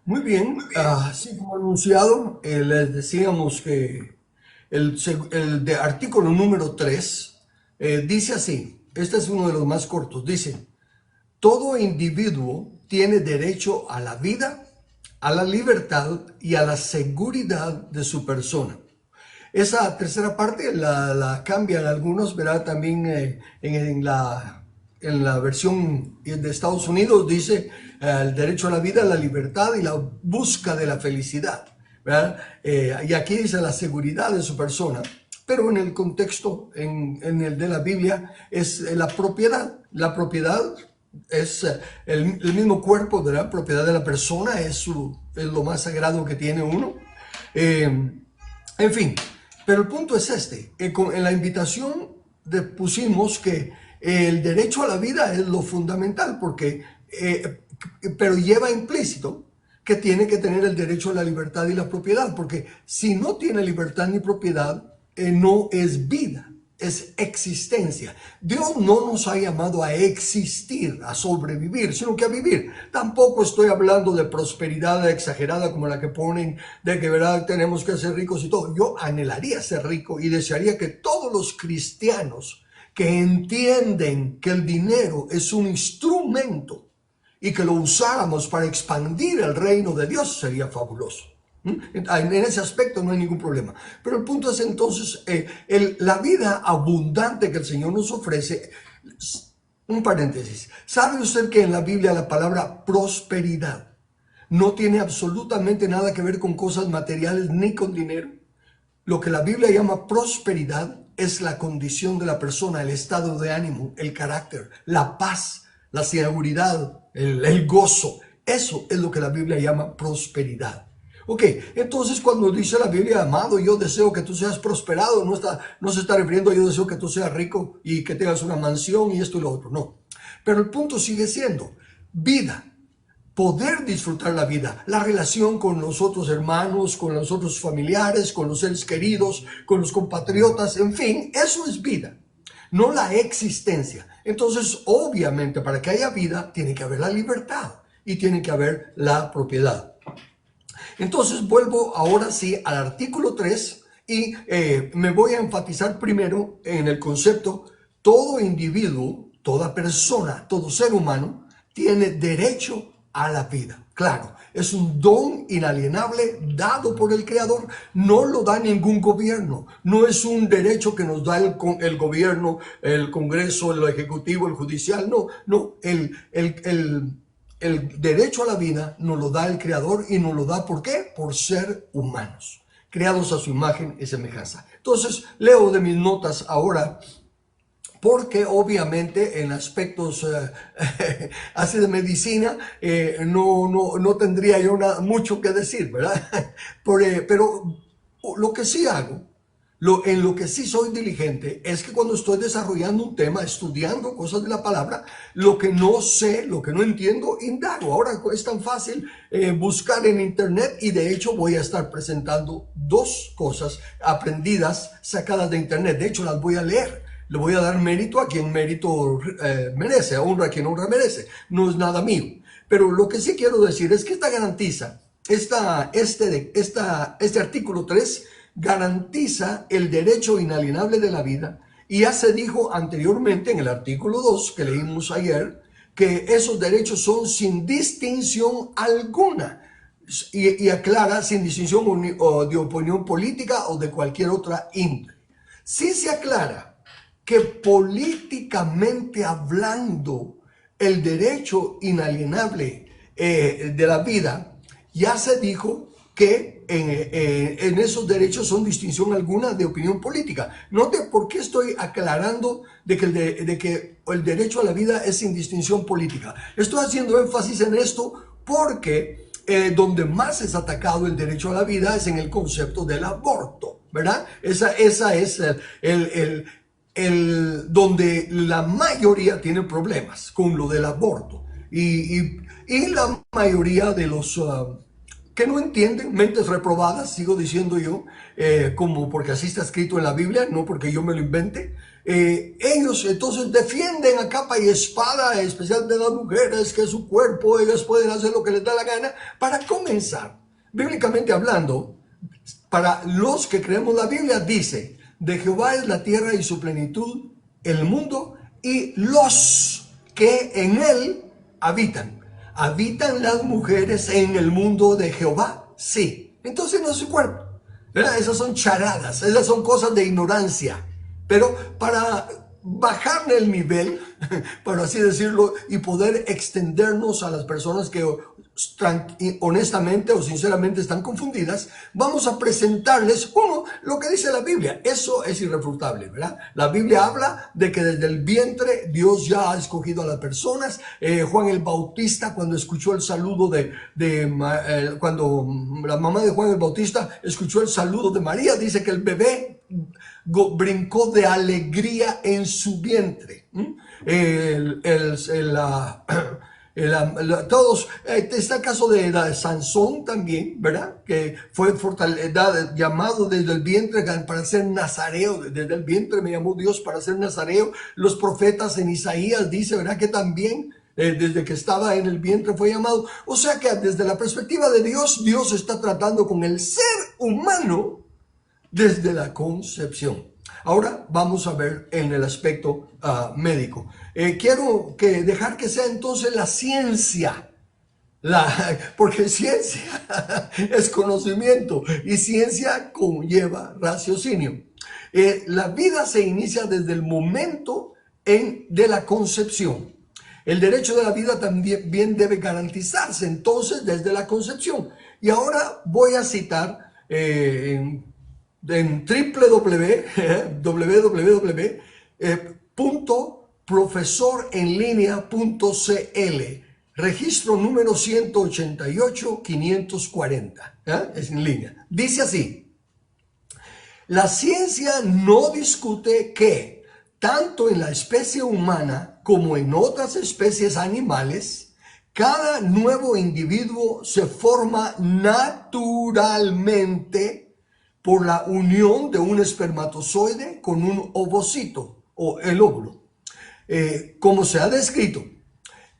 Muy bien, así como anunciado, les decíamos que el de artículo número 3 dice así, este es uno de los más cortos, dice, todo individuo tiene derecho a la vida, a la libertad y a la seguridad de su persona. Esa tercera parte la cambian algunos, ¿verdad? También en la versión de Estados Unidos dice el derecho a la vida, la libertad y la busca de la felicidad, ¿verdad? Y aquí dice la seguridad de su persona, pero en el contexto, en el de la Biblia, es la propiedad. La propiedad es el mismo cuerpo de la propiedad de la persona, es lo más sagrado que tiene uno. En fin, pero el punto es este. En la invitación pusimos que el derecho a la vida es lo fundamental, pero lleva implícito que tiene que tener el derecho a la libertad y la propiedad, porque si no tiene libertad ni propiedad, no es vida, es existencia. Dios no nos ha llamado a existir, a sobrevivir, sino que a vivir. Tampoco estoy hablando de prosperidad exagerada como la que ponen, de que verdad tenemos que ser ricos y todo. Yo anhelaría ser rico y desearía que todos los cristianos que entienden que el dinero es un instrumento y que lo usáramos para expandir el reino de Dios, sería fabuloso. En ese aspecto no hay ningún problema. Pero el punto es entonces, la vida abundante que el Señor nos ofrece. Un paréntesis. ¿Sabe usted que en la Biblia la palabra prosperidad no tiene absolutamente nada que ver con cosas materiales ni con dinero? Lo que la Biblia llama prosperidad es la condición de la persona, el estado de ánimo, el carácter, la paz, la seguridad, el gozo. Eso es lo que la Biblia llama prosperidad. Ok, entonces cuando dice la Biblia, amado, yo deseo que tú seas prosperado, no se está refiriendo a yo deseo que tú seas rico y que tengas una mansión y esto y lo otro, no. Pero el punto sigue siendo vida, poder disfrutar la vida, la relación con los otros hermanos, con los otros familiares, con los seres queridos, con los compatriotas, en fin, eso es vida, no la existencia. Entonces, obviamente, para que haya vida, tiene que haber la libertad y tiene que haber la propiedad. Entonces, vuelvo ahora sí al artículo 3 y me voy a enfatizar primero en el concepto, todo individuo, toda persona, todo ser humano, tiene derecho a la vida. Claro, es un don inalienable dado por el Creador, no lo da ningún gobierno, no es un derecho que nos da el gobierno, el Congreso, el Ejecutivo, el Judicial, no, el derecho a la vida nos lo da el Creador y nos lo da, ¿por qué? Por ser humanos, creados a su imagen y semejanza. Entonces, leo de mis notas ahora, porque obviamente en aspectos así de medicina no tendría yo mucho que decir, ¿verdad? Pero lo que sí hago, en lo que sí soy diligente, es que cuando estoy desarrollando un tema, estudiando cosas de la palabra, lo que no sé, lo que no entiendo, indago. Ahora es tan fácil buscar en internet y de hecho voy a estar presentando dos cosas aprendidas, sacadas de internet. De hecho las voy a leer. Le voy a dar mérito a quien mérito merece, honra a quien honra merece. No es nada mío. Pero lo que sí quiero decir es que esta garantiza, este artículo 3 garantiza el derecho inalienable de la vida, y ya se dijo anteriormente en el artículo 2 que leímos ayer, que esos derechos son sin distinción alguna, y aclara sin distinción de opinión política o de cualquier otra índole. Sí se aclara que políticamente hablando, el derecho inalienable de la vida, ya se dijo que en esos derechos son distinción alguna de opinión política. Note por qué estoy aclarando de que el derecho a la vida es sin distinción política. Estoy haciendo énfasis en esto porque donde más es atacado el derecho a la vida es en el concepto del aborto, ¿verdad? Esa es donde la mayoría tiene problemas con lo del aborto. Y la mayoría de los que no entienden, mentes reprobadas, sigo diciendo yo, como porque así está escrito en la Biblia, no porque yo me lo invente. Ellos entonces defienden a capa y espada, especialmente las mujeres, que su cuerpo, ellas pueden hacer lo que les da la gana. Para comenzar, bíblicamente hablando, para los que creemos la Biblia dice, de Jehová es la tierra y su plenitud, el mundo y los que en él habitan. ¿Habitan las mujeres en el mundo de Jehová? Sí. Entonces no es su cuerpo, ¿verdad? Esas son charadas, esas son cosas de ignorancia. Pero para bajarle el nivel, por así decirlo, y poder extendernos a las personas que honestamente o sinceramente están confundidas, vamos a presentarles, uno, lo que dice la Biblia. Eso es irrefutable, ¿verdad? La Biblia habla de que desde el vientre Dios ya ha escogido a las personas. Juan el Bautista, cuando escuchó el saludo cuando la mamá de Juan el Bautista escuchó el saludo de María, dice que el bebé brincó de alegría en su vientre. Todos, está el caso de Sansón también, ¿verdad? Que fue llamado desde el vientre para ser nazareo. Desde el vientre me llamó Dios para ser nazareo. Los profetas en Isaías dice, ¿verdad? Que también desde que estaba en el vientre fue llamado. O sea que desde la perspectiva de Dios, Dios está tratando con el ser humano desde la concepción. Ahora vamos a ver en el aspecto médico. Quiero dejar que sea entonces la ciencia, porque ciencia es conocimiento y ciencia conlleva raciocinio. La vida se inicia desde el momento de la concepción. El derecho de la vida también debe garantizarse entonces desde la concepción. Y ahora voy a citar en www.profesorenlinea.cl, registro número 188-540, es en línea. Dice así: la ciencia no discute que, tanto en la especie humana como en otras especies animales, cada nuevo individuo se forma naturalmente por la unión de un espermatozoide con un ovocito o el óvulo. Como se ha descrito,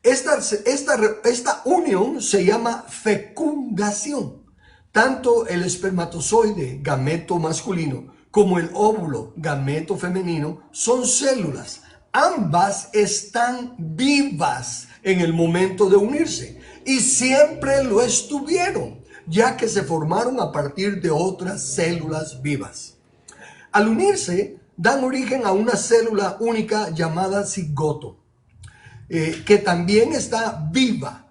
esta unión se llama fecundación. Tanto el espermatozoide, gameto masculino, como el óvulo, gameto femenino, son células. Ambas están vivas en el momento de unirse y siempre lo estuvieron, ya que se formaron a partir de otras células vivas. Al unirse, dan origen a una célula única llamada cigoto, que también está viva.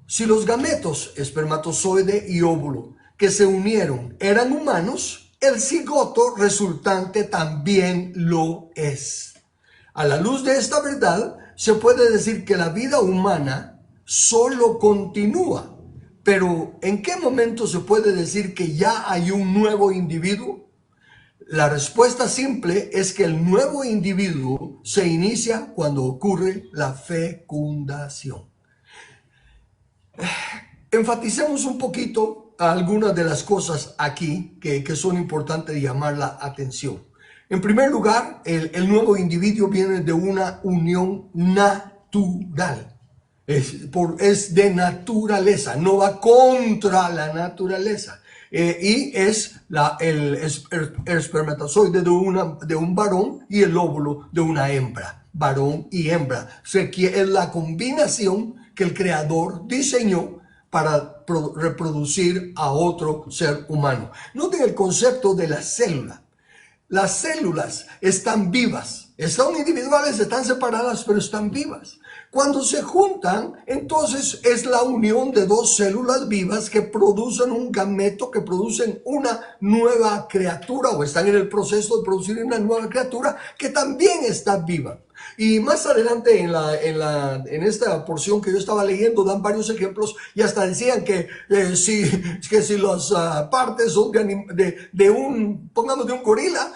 Si los gametos, espermatozoide y óvulo, que se unieron eran humanos, el cigoto resultante también lo es. A la luz de esta verdad, se puede decir que la vida humana solo continúa. Pero, ¿en qué momento se puede decir que ya hay un nuevo individuo? La respuesta simple es que el nuevo individuo se inicia cuando ocurre la fecundación. Enfaticemos un poquito algunas de las cosas aquí que son importantes de llamar la atención. En primer lugar, el nuevo individuo viene de una unión natural. Es de naturaleza, no va contra la naturaleza. Y es el espermatozoide de un varón y el óvulo de una hembra, varón y hembra. Es la combinación que el Creador diseñó para reproducir a otro ser humano. Noten el concepto de la célula. Las células están vivas, son individuales, están separadas, pero están vivas. Cuando se juntan, entonces es la unión de dos células vivas que producen un gameto, que producen una nueva criatura, o están en el proceso de producir una nueva criatura que también está viva. Y más adelante en esta porción que yo estaba leyendo dan varios ejemplos y hasta decían que si las partes son pongamos de un gorila,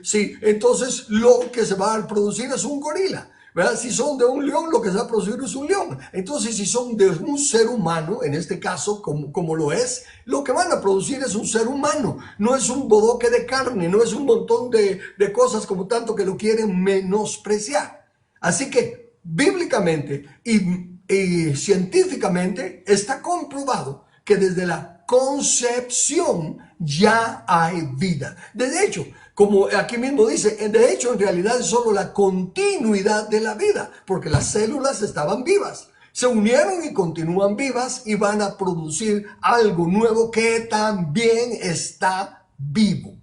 sí, entonces lo que se va a producir es un gorila. ¿verdad? Si son de un león, lo que se va a producir es un león. Entonces, si son de un ser humano, en este caso, como lo es, lo que van a producir es un ser humano. No es un bodoque de carne, no es un montón de cosas como tanto que lo quieren menospreciar. Así que, bíblicamente y científicamente está comprobado que desde la concepción ya hay vida. De hecho, como aquí mismo dice, de hecho en realidad es solo la continuidad de la vida, porque las células estaban vivas, se unieron y continúan vivas y van a producir algo nuevo que también está vivo.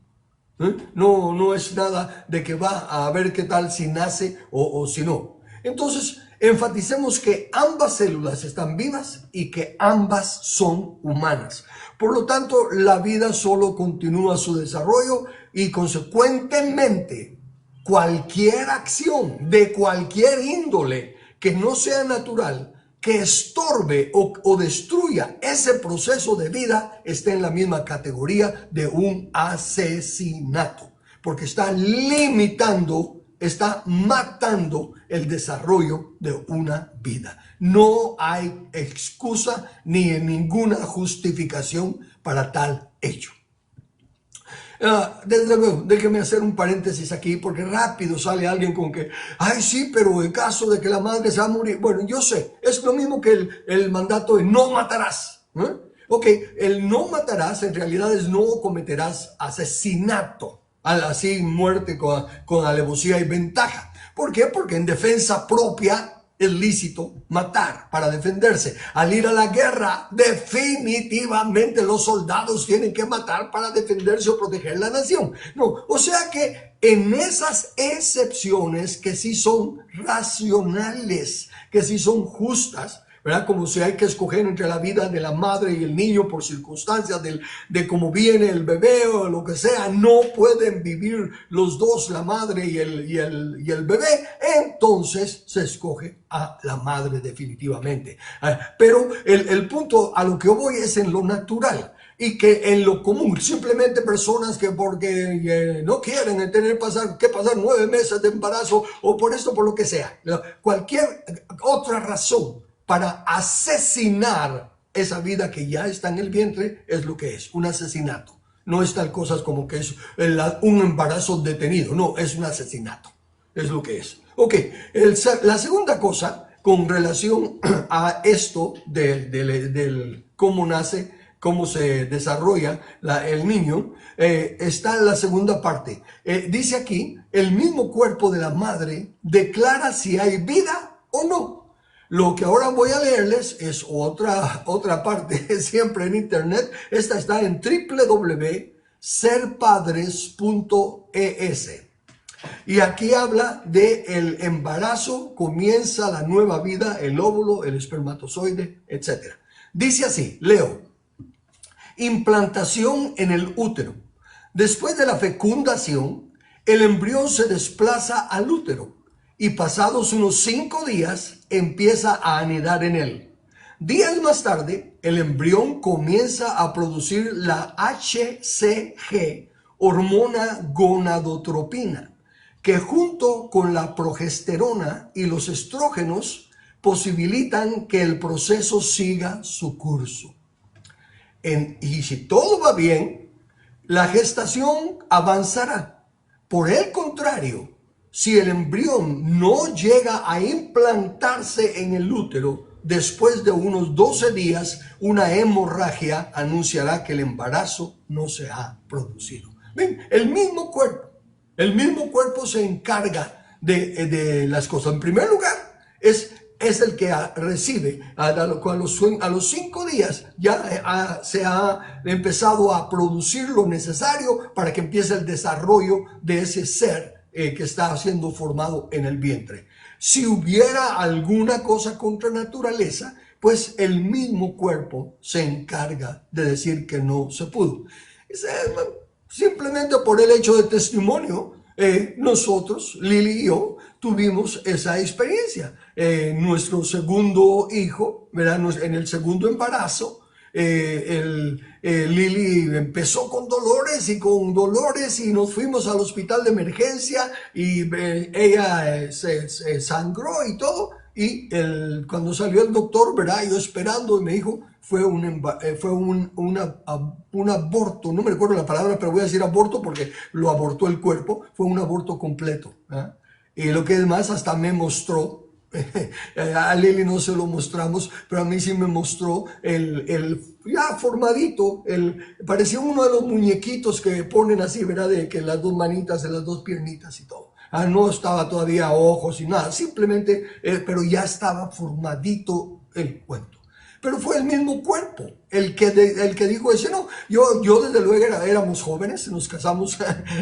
No es nada de que va a ver qué tal si nace o si no. Entonces, enfaticemos que ambas células están vivas y que ambas son humanas. Por lo tanto, la vida solo continúa su desarrollo y consecuentemente cualquier acción de cualquier índole que no sea natural, que estorbe o destruya ese proceso de vida, está en la misma categoría de un asesinato, porque está limitando, está matando el desarrollo de una vida. No hay excusa ni ninguna justificación para tal hecho. Desde luego, déjeme hacer un paréntesis aquí, porque rápido sale alguien con que, ay sí, pero en caso de que la madre se va a morir, bueno, yo sé, es lo mismo que el mandato de no matarás. Ok, el no matarás en realidad es no cometerás asesinato, así muerte con alevosía y ventaja. ¿Por qué? Porque en defensa propia es lícito matar para defenderse. Al ir a la guerra, definitivamente los soldados tienen que matar para defenderse o proteger la nación. No, o sea que en esas excepciones que sí son racionales, que sí son justas, ¿verdad? Como si hay que escoger entre la vida de la madre y el niño por circunstancias de cómo viene el bebé o lo que sea, no pueden vivir los dos, la madre y el bebé, entonces se escoge a la madre definitivamente. Pero el punto a lo que voy es en lo natural. Y que en lo común, simplemente personas que porque no quieren tener que pasar 9 meses de embarazo o por esto, por lo que sea, cualquier otra razón para asesinar esa vida que ya está en el vientre, es lo que es, un asesinato. No es tal cosa como que es un embarazo detenido, no, es un asesinato, es lo que es. Ok, la segunda cosa con relación a esto del cómo nace, cómo se desarrolla el niño, está en la segunda parte. Dice aquí, el mismo cuerpo de la madre declara si hay vida o no. Lo que ahora voy a leerles es otra parte, siempre en internet. Esta está en www.serpadres.es. Y aquí habla de el embarazo, comienza la nueva vida, el óvulo, el espermatozoide, etc. Dice así, leo, implantación en el útero. Después de la fecundación, el embrión se desplaza al útero y pasados unos 5 días empieza a anidar en él. Días más tarde, el embrión comienza a producir la HCG, hormona gonadotropina, que junto con la progesterona y los estrógenos posibilitan que el proceso siga su curso. Y si todo va bien, la gestación avanzará. Por el contrario, si el embrión no llega a implantarse en el útero, después de unos 12 días, una hemorragia anunciará que el embarazo no se ha producido. ¿Ven? El mismo cuerpo se encarga de las cosas. En primer lugar, es el que recibe. A los 5 días ya se ha empezado a producir lo necesario para que empiece el desarrollo de ese ser que está siendo formado en el vientre. Si hubiera alguna cosa contra naturaleza, pues el mismo cuerpo se encarga de decir que no se pudo. Simplemente por el hecho de testimonio, nosotros, Lili y yo, tuvimos esa experiencia. Nuestro segundo hijo, ¿verdad? En el segundo embarazo, Lili empezó con dolores y nos fuimos al hospital de emergencia y ella se sangró y todo. Y cuando salió el doctor, ¿verdad? Yo esperando, y me dijo, fue un aborto, no me recuerdo la palabra, pero voy a decir aborto porque lo abortó el cuerpo, fue un aborto completo, ¿verdad? Y lo que es más, hasta me mostró, a Lili no se lo mostramos, pero a mí sí me mostró ya formadito, parecía uno de los muñequitos que ponen así, ¿verdad? De que las dos manitas, de las dos piernitas y todo. No estaba todavía ojos y nada, simplemente, pero ya estaba formadito el cuento. Pero fue el mismo cuerpo el que dijo ese, no, yo desde luego éramos jóvenes, nos casamos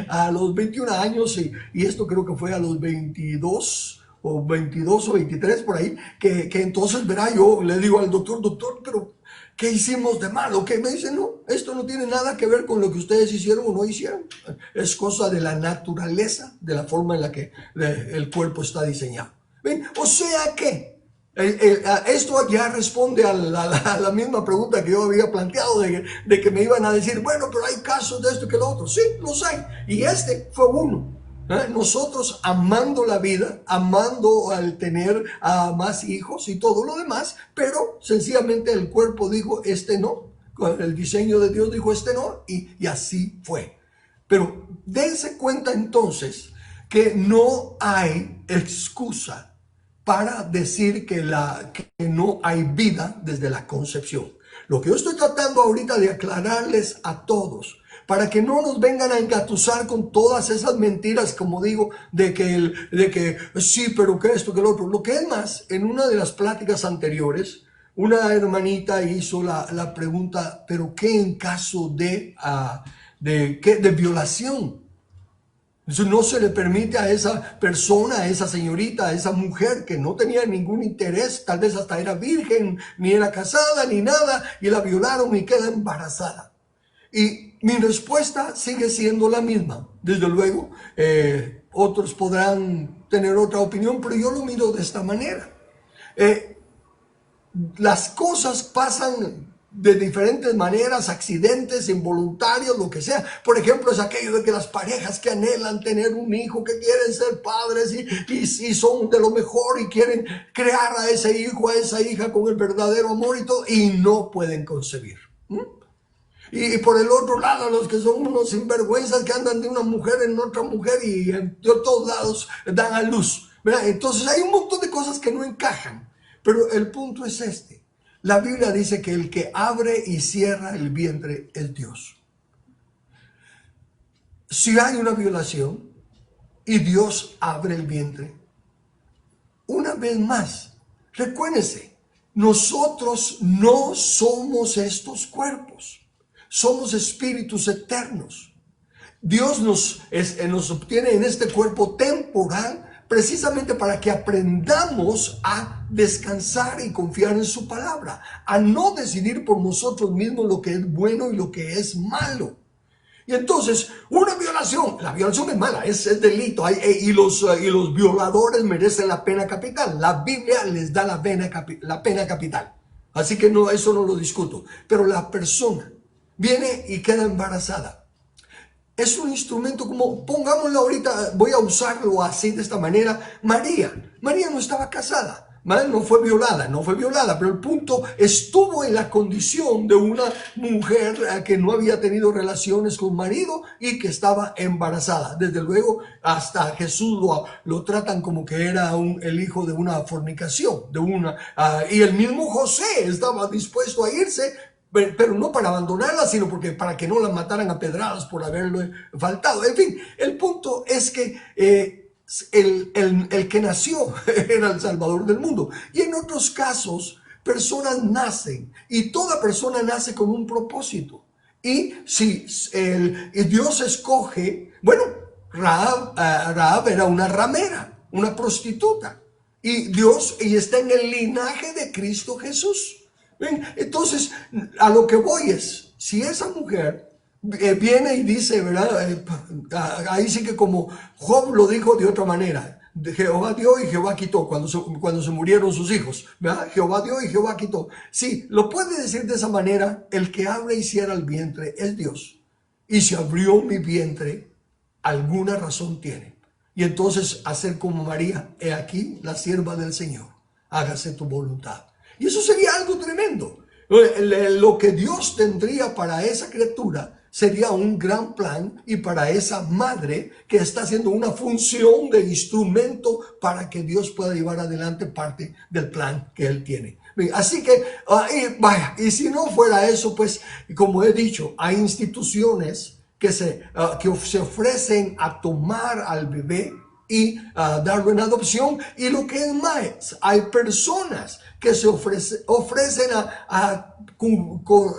a los 21 años y esto creo que fue a los 22 o 23 por ahí, que entonces, verá, yo le digo al doctor, pero ¿qué hicimos de malo? ¿Qué? Me dice, no, esto no tiene nada que ver con lo que ustedes hicieron o no hicieron. Es cosa de la naturaleza, de la forma en la que el cuerpo está diseñado. ¿Ven? O sea que esto ya responde a la misma pregunta que yo había planteado de que me iban a decir, bueno, pero hay casos de esto y que lo otro. Sí, los hay. Y este fue uno. Nosotros amando la vida, amando al tener a más hijos y todo lo demás, pero sencillamente el cuerpo dijo, este no. El diseño de Dios dijo, este no. Y así fue. Pero dense cuenta entonces que no hay excusa para decir que no hay vida desde la concepción. Lo que yo estoy tratando ahorita de aclararles a todos, para que no nos vengan a engatusar con todas esas mentiras, como digo, de que sí, pero que esto, que lo otro. Lo que es más, en una de las pláticas anteriores, una hermanita hizo la pregunta, pero ¿qué en caso de violación? Eso no se le permite a esa persona, a esa señorita, a esa mujer que no tenía ningún interés, tal vez hasta era virgen, ni era casada, ni nada, y la violaron y queda embarazada. Y mi respuesta sigue siendo la misma. Desde luego, otros podrán tener otra opinión, pero yo lo miro de esta manera. Las cosas pasan de diferentes maneras, accidentes, involuntarios, lo que sea. Por ejemplo, es aquello de que las parejas que anhelan tener un hijo, que quieren ser padres y son de lo mejor y quieren crear a ese hijo, a esa hija con el verdadero amor y todo, y no pueden concebir. Y por el otro lado, los que son unos sinvergüenzas que andan de una mujer en otra mujer y de todos lados dan a luz, ¿verdad? Entonces hay un montón de cosas que no encajan. Pero el punto es este. La Biblia dice que el que abre y cierra el vientre es Dios. Si hay una violación y Dios abre el vientre, una vez más, recuérdense, nosotros no somos estos cuerpos. Somos espíritus eternos. Dios nos obtiene en este cuerpo temporal precisamente para que aprendamos a descansar y confiar en su palabra, a no decidir por nosotros mismos lo que es bueno y lo que es malo. Y entonces, una violación, la violación es mala, es delito, y los violadores merecen la pena capital. La Biblia les da la pena capital. Así que no, eso no lo discuto. Pero la persona viene y queda embarazada. Es un instrumento como, pongámoslo ahorita, voy a usarlo así de esta manera. María no estaba casada, no fue violada, pero el punto estuvo en la condición de una mujer que no había tenido relaciones con marido y que estaba embarazada. Desde luego, hasta Jesús lo tratan como que era el hijo de una fornicación, y el mismo José estaba dispuesto a irse, pero no para abandonarla, sino para que no la mataran a pedradas por haberle faltado. En fin, el punto es que el que nació era el Salvador del mundo. Y en otros casos, personas nacen y toda persona nace con un propósito. Y si Dios escoge, bueno, Rahab era una ramera, una prostituta. Y está en el linaje de Cristo Jesús. ¿Ven? Entonces, a lo que voy es, si esa mujer viene y dice, ¿verdad? Ahí sí que como Job lo dijo de otra manera, Jehová dio y Jehová quitó cuando se murieron sus hijos, ¿verdad? Jehová dio y Jehová quitó. Sí, lo puede decir de esa manera: el que abre y cierra el vientre es Dios. Y si abrió mi vientre, alguna razón tiene. Y entonces hacer como María: he aquí la sierva del Señor, hágase tu voluntad. Y eso sería algo tremendo. Lo que Dios tendría para esa criatura sería un gran plan, y para esa madre que está haciendo una función de instrumento para que Dios pueda llevar adelante parte del plan que Él tiene. Así que, vaya, y si no fuera eso, pues, como he dicho, hay instituciones que se ofrecen a tomar al bebé y darlo en adopción. Y lo que es más, hay personas que se ofrecen a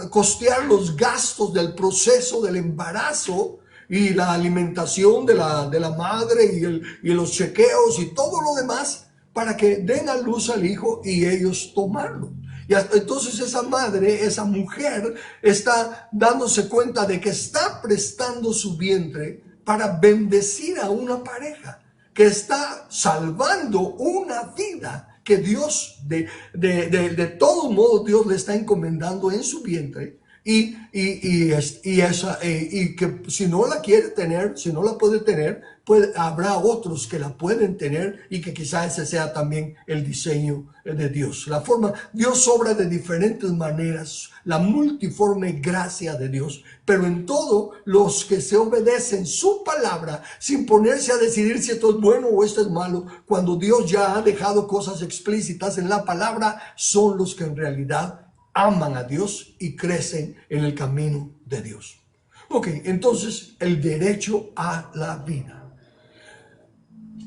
costear los gastos del proceso del embarazo y la alimentación de la madre y los chequeos y todo lo demás, para que den a luz al hijo y ellos tomarlo. Y entonces esa madre, esa mujer, está dándose cuenta de que está prestando su vientre para bendecir a una pareja, que está salvando una vida que Dios, de todos modos, Dios le está encomendando en su vientre. Y que si no la quiere tener, si no la puede tener, pues habrá otros que la pueden tener, y que quizás ese sea también el diseño de Dios. Dios obra de diferentes maneras, la multiforme gracia de Dios, pero en todo, los que se obedecen su palabra, sin ponerse a decidir si esto es bueno o esto es malo, cuando Dios ya ha dejado cosas explícitas en la palabra, son los que en realidad aman a Dios y crecen en el camino de Dios. Ok, entonces el derecho a la vida.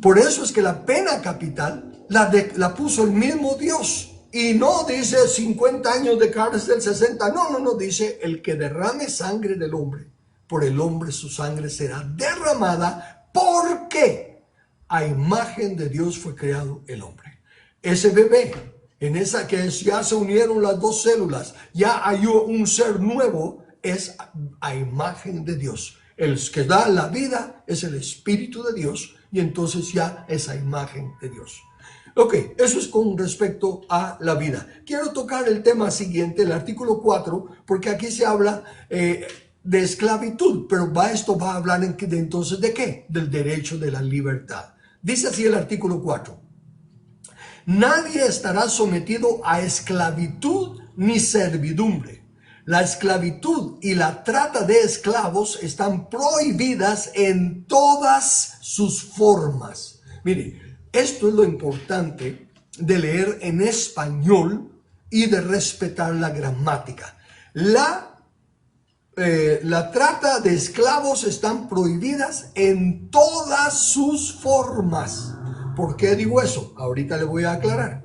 Por eso es que la pena capital la puso el mismo Dios. Y no dice 50 años de cárcel, 60. No, dice: el que derrame sangre del hombre, por el hombre su sangre será derramada, porque a imagen de Dios fue creado el hombre. Ese bebé, en esa que ya se unieron las dos células, ya hay un ser nuevo, es a imagen de Dios. El que da la vida es el Espíritu de Dios, y entonces ya es a imagen de Dios. Ok, eso es con respecto a la vida. Quiero tocar el tema siguiente, el artículo 4, porque aquí se habla de esclavitud, pero esto va a hablar entonces ¿de qué? Del derecho de la libertad. Dice así el artículo 4. Nadie estará sometido a esclavitud ni servidumbre. La esclavitud y la trata de esclavos están prohibidas en todas sus formas. Mire, esto es lo importante de leer en español y de respetar la gramática. La trata de esclavos están prohibidas en todas sus formas. ¿Por qué digo eso? Ahorita le voy a aclarar.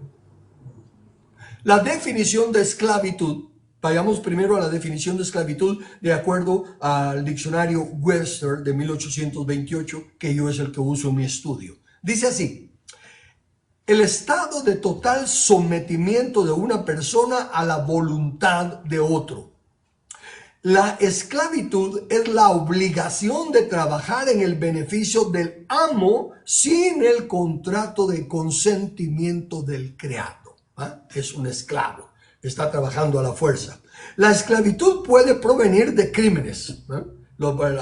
La definición de esclavitud, vayamos primero a la definición de esclavitud de acuerdo al diccionario Webster de 1828, que yo es el que uso en mi estudio. Dice así: el estado de total sometimiento de una persona a la voluntad de otro. La esclavitud es la obligación de trabajar en el beneficio del amo sin el contrato de consentimiento del criado. Es un esclavo, está trabajando a la fuerza. La esclavitud puede provenir de crímenes.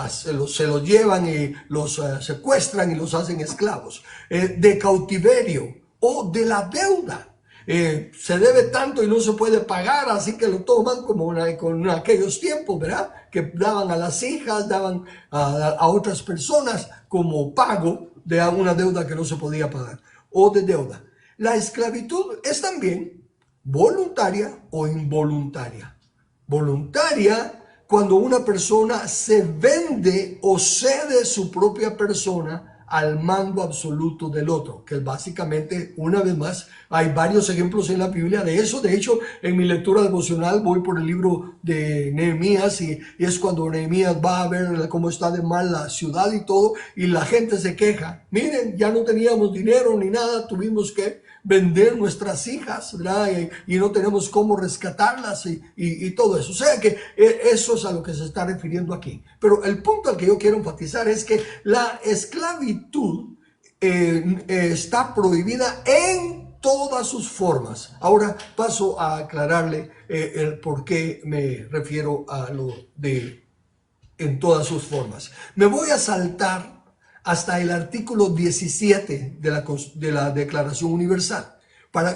Se los llevan y los secuestran y los hacen esclavos. De cautiverio o de la deuda. Se debe tanto y no se puede pagar, así que lo toman como con aquellos tiempos, ¿verdad? Que daban a las hijas, daban a otras personas como pago de una deuda que no se podía pagar, o de deuda. La esclavitud es también voluntaria o involuntaria. Voluntaria cuando una persona se vende o cede su propia persona al mando absoluto del otro, que básicamente, una vez más, hay varios ejemplos en la Biblia de eso. De hecho, en mi lectura devocional voy por el libro de Nehemías, y es cuando Nehemías va a ver cómo está de mal la ciudad y todo, y la gente se queja: miren, ya no teníamos dinero ni nada, tuvimos que vender nuestras hijas, ¿verdad? Y no tenemos cómo rescatarlas y todo eso. O sea que eso es a lo que se está refiriendo aquí. Pero el punto al que yo quiero enfatizar es que la esclavitud está prohibida en todas sus formas. Ahora paso a aclararle el por qué me refiero a lo de en todas sus formas. Me voy a saltar hasta el artículo 17 de la Declaración Universal,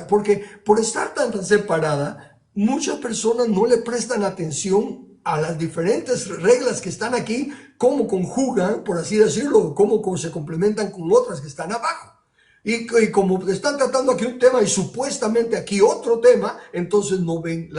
porque por estar tan separada, muchas personas no le prestan atención a las diferentes reglas que están aquí, cómo conjugan, por así decirlo, cómo se complementan con otras que están abajo. Y como están tratando aquí un tema y supuestamente aquí otro tema, entonces no ven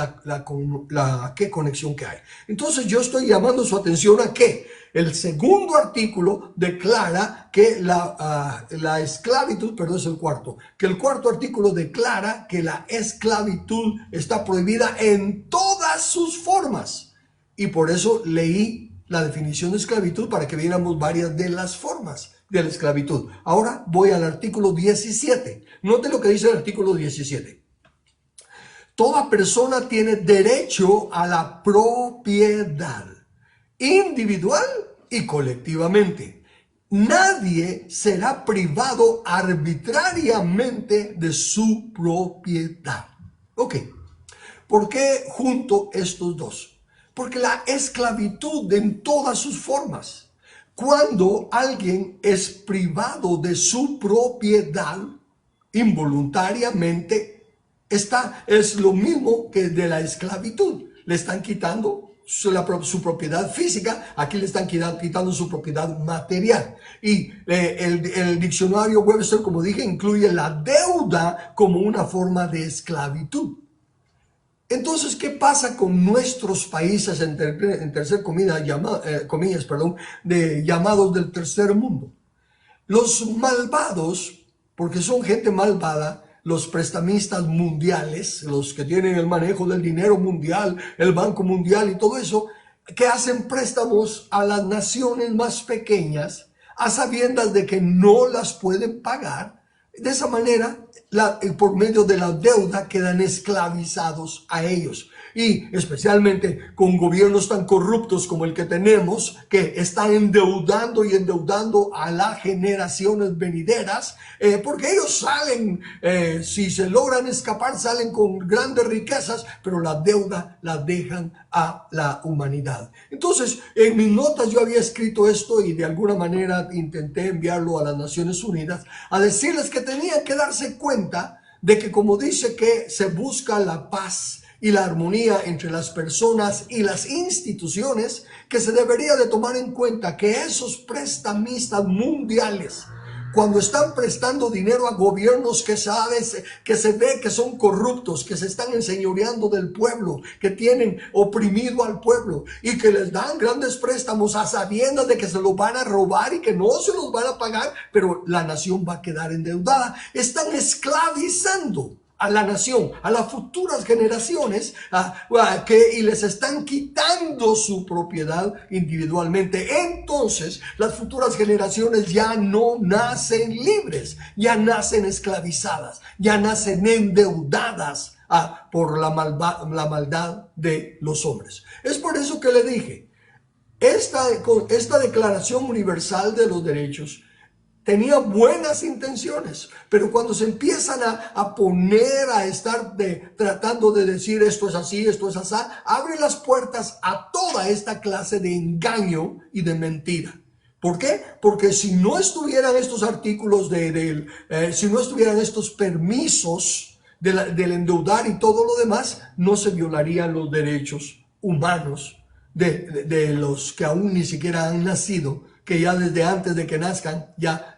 qué conexión que hay. Entonces yo estoy llamando su atención a que el segundo artículo declara que la esclavitud, perdón, es el cuarto, que el cuarto artículo declara que la esclavitud está prohibida en todas sus formas. Y por eso leí la definición de esclavitud para que viéramos varias de las formas de la esclavitud. Ahora voy al artículo 17. Note lo que dice el artículo 17. Toda persona tiene derecho a la propiedad, individual y colectivamente. Nadie será privado arbitrariamente de su propiedad. Ok, ¿por qué junto estos dos? Porque la esclavitud en todas sus formas, cuando alguien es privado de su propiedad involuntariamente, es lo mismo que de la esclavitud. Le están quitando su propiedad física, aquí le están quitando su propiedad material. Y el diccionario Webster, como dije, incluye la deuda como una forma de esclavitud. Entonces, ¿qué pasa con nuestros países en tercer comillas, llamados del tercer mundo? Los malvados, porque son gente malvada, los prestamistas mundiales, los que tienen el manejo del dinero mundial, el Banco Mundial y todo eso, que hacen préstamos a las naciones más pequeñas, a sabiendas de que no las pueden pagar. De esa manera, por medio de la deuda, quedan esclavizados a ellos. Y especialmente con gobiernos tan corruptos como el que tenemos, que están endeudando y endeudando a las generaciones venideras, porque ellos salen, si se logran escapar, salen con grandes riquezas, pero la deuda la dejan a la humanidad. Entonces, en mis notas yo había escrito esto y de alguna manera intenté enviarlo a las Naciones Unidas a decirles que tenían que darse cuenta de que, como dice que se busca la paz y la armonía entre las personas y las instituciones, que se debería de tomar en cuenta que esos prestamistas mundiales, cuando están prestando dinero a gobiernos que se ve que son corruptos, que se están enseñoreando del pueblo, que tienen oprimido al pueblo y que les dan grandes préstamos a sabiendas de que se los van a robar y que no se los van a pagar, pero la nación va a quedar endeudada, están esclavizando a la nación, a las futuras generaciones, y les están quitando su propiedad individualmente. Entonces, las futuras generaciones ya no nacen libres, ya nacen esclavizadas, ya nacen endeudadas por la maldad de los hombres. Es por eso que le dije, esta Declaración Universal de los Derechos tenía buenas intenciones, pero cuando se empiezan a poner a estar tratando de decir esto es así, abre las puertas a toda esta clase de engaño y de mentira. ¿Por qué? Porque si no estuvieran estos artículos, si no estuvieran estos permisos del endeudar y todo lo demás, no se violarían los derechos humanos de los que aún ni siquiera han nacido, que ya desde antes de que nazcan ya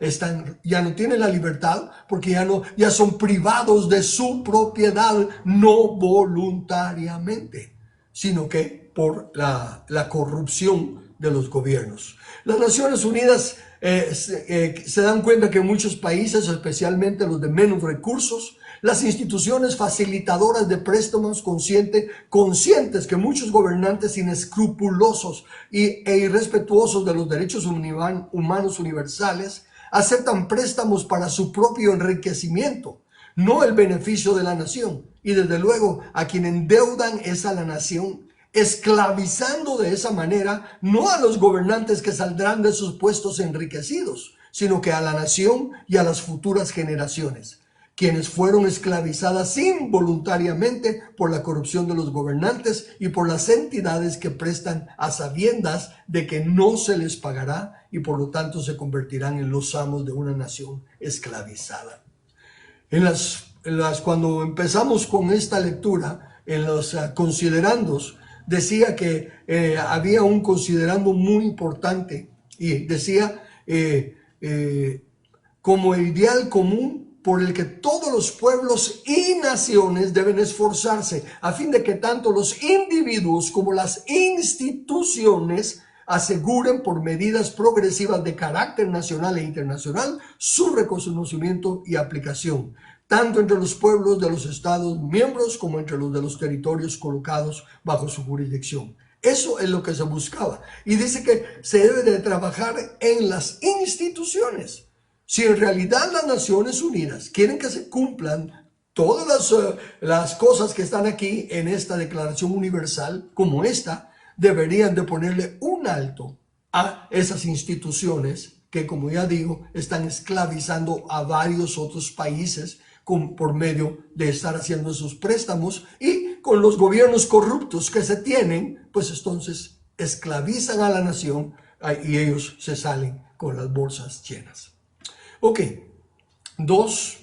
no tienen la libertad, porque ya son privados de su propiedad, no voluntariamente, sino que por la corrupción de los gobiernos. Las Naciones Unidas se dan cuenta que en muchos países, especialmente los de menos recursos, las instituciones facilitadoras de préstamos conscientes que muchos gobernantes inescrupulosos e irrespetuosos de los derechos humanos universales aceptan préstamos para su propio enriquecimiento, no el beneficio de la nación. Y desde luego a quien endeudan es a la nación, esclavizando de esa manera no a los gobernantes que saldrán de sus puestos enriquecidos, sino que a la nación y a las futuras generaciones, quienes fueron esclavizadas involuntariamente por la corrupción de los gobernantes y por las entidades que prestan a sabiendas de que no se les pagará y por lo tanto se convertirán en los amos de una nación esclavizada. Cuando empezamos con esta lectura, en los considerandos, decía que había un considerando muy importante y decía como el ideal común por el que todos los pueblos y naciones deben esforzarse a fin de que tanto los individuos como las instituciones aseguren por medidas progresivas de carácter nacional e internacional su reconocimiento y aplicación, tanto entre los pueblos de los estados miembros como entre los de los territorios colocados bajo su jurisdicción. Eso es lo que se buscaba. Y dice que se debe de trabajar en las instituciones. Si en realidad las Naciones Unidas quieren que se cumplan todas las cosas que están aquí en esta Declaración Universal, como esta, deberían de ponerle un alto a esas instituciones que, como ya digo, están esclavizando a varios otros países por medio de estar haciendo esos préstamos, y con los gobiernos corruptos que se tienen, pues entonces esclavizan a la nación y ellos se salen con las bolsas llenas. Ok, 2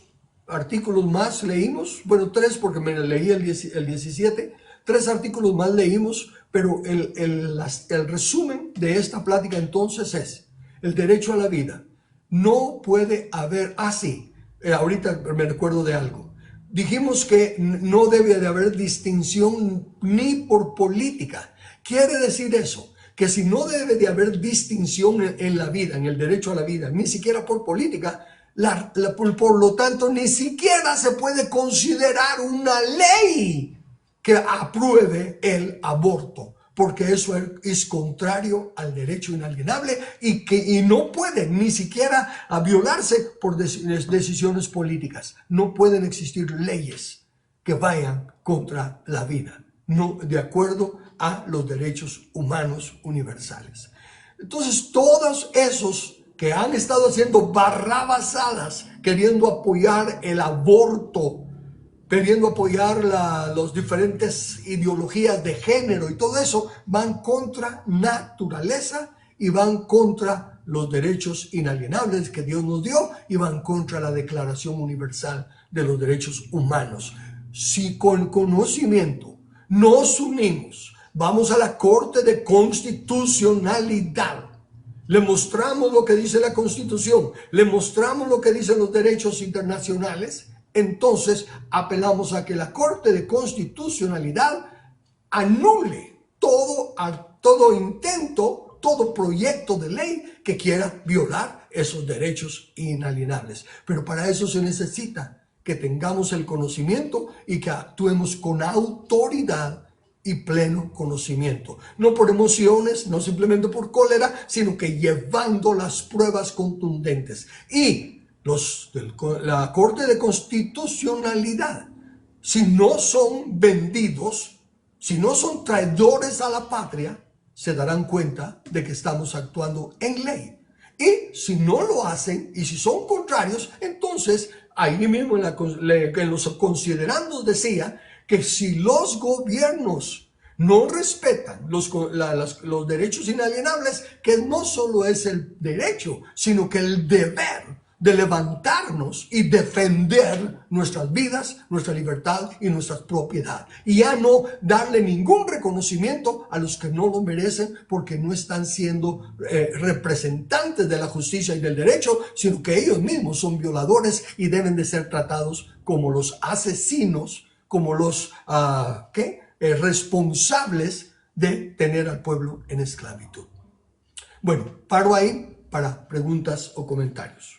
artículos más leímos, bueno, 3 porque me leí el 17, 3 artículos más leímos, pero el resumen de esta plática entonces es: el derecho a la vida. No puede haber, ahorita me recuerdo de algo. Dijimos que no debe de haber distinción ni por política. Quiere decir eso, que si no debe de haber distinción en la vida, en el derecho a la vida, ni siquiera por política, por lo tanto, ni siquiera se puede considerar una ley que apruebe el aborto, porque eso es contrario al derecho inalienable y no puede ni siquiera violarse por decisiones políticas. No pueden existir leyes que vayan contra la vida, no de acuerdo a los derechos humanos universales. Entonces, todos esos que han estado haciendo barrabasadas, queriendo apoyar el aborto, queriendo apoyar las diferentes ideologías de género y todo eso, van contra naturaleza y van contra los derechos inalienables que Dios nos dio y van contra la Declaración Universal de los Derechos Humanos. Si con conocimiento nos unimos, vamos a la Corte de Constitucionalidad, le mostramos lo que dice la Constitución, le mostramos lo que dicen los derechos internacionales, entonces apelamos a que la Corte de Constitucionalidad anule todo intento, todo proyecto de ley que quiera violar esos derechos inalienables. Pero para eso se necesita que tengamos el conocimiento y que actuemos con autoridad y pleno conocimiento, no por emociones, no simplemente por cólera, sino que llevando las pruebas contundentes. Y la Corte de Constitucionalidad, si no son vendidos, si no son traidores a la patria, se darán cuenta de que estamos actuando en ley. Y si no lo hacen, y si son contrarios, entonces ahí mismo en los considerandos decía que si los gobiernos no respetan los derechos inalienables, que no solo es el derecho, sino que el deber de levantarnos y defender nuestras vidas, nuestra libertad y nuestra propiedad. Y ya no darle ningún reconocimiento a los que no lo merecen porque no están siendo representantes de la justicia y del derecho, sino que ellos mismos son violadores y deben de ser tratados como los asesinos, como los responsables de tener al pueblo en esclavitud. Bueno, paro ahí para preguntas o comentarios.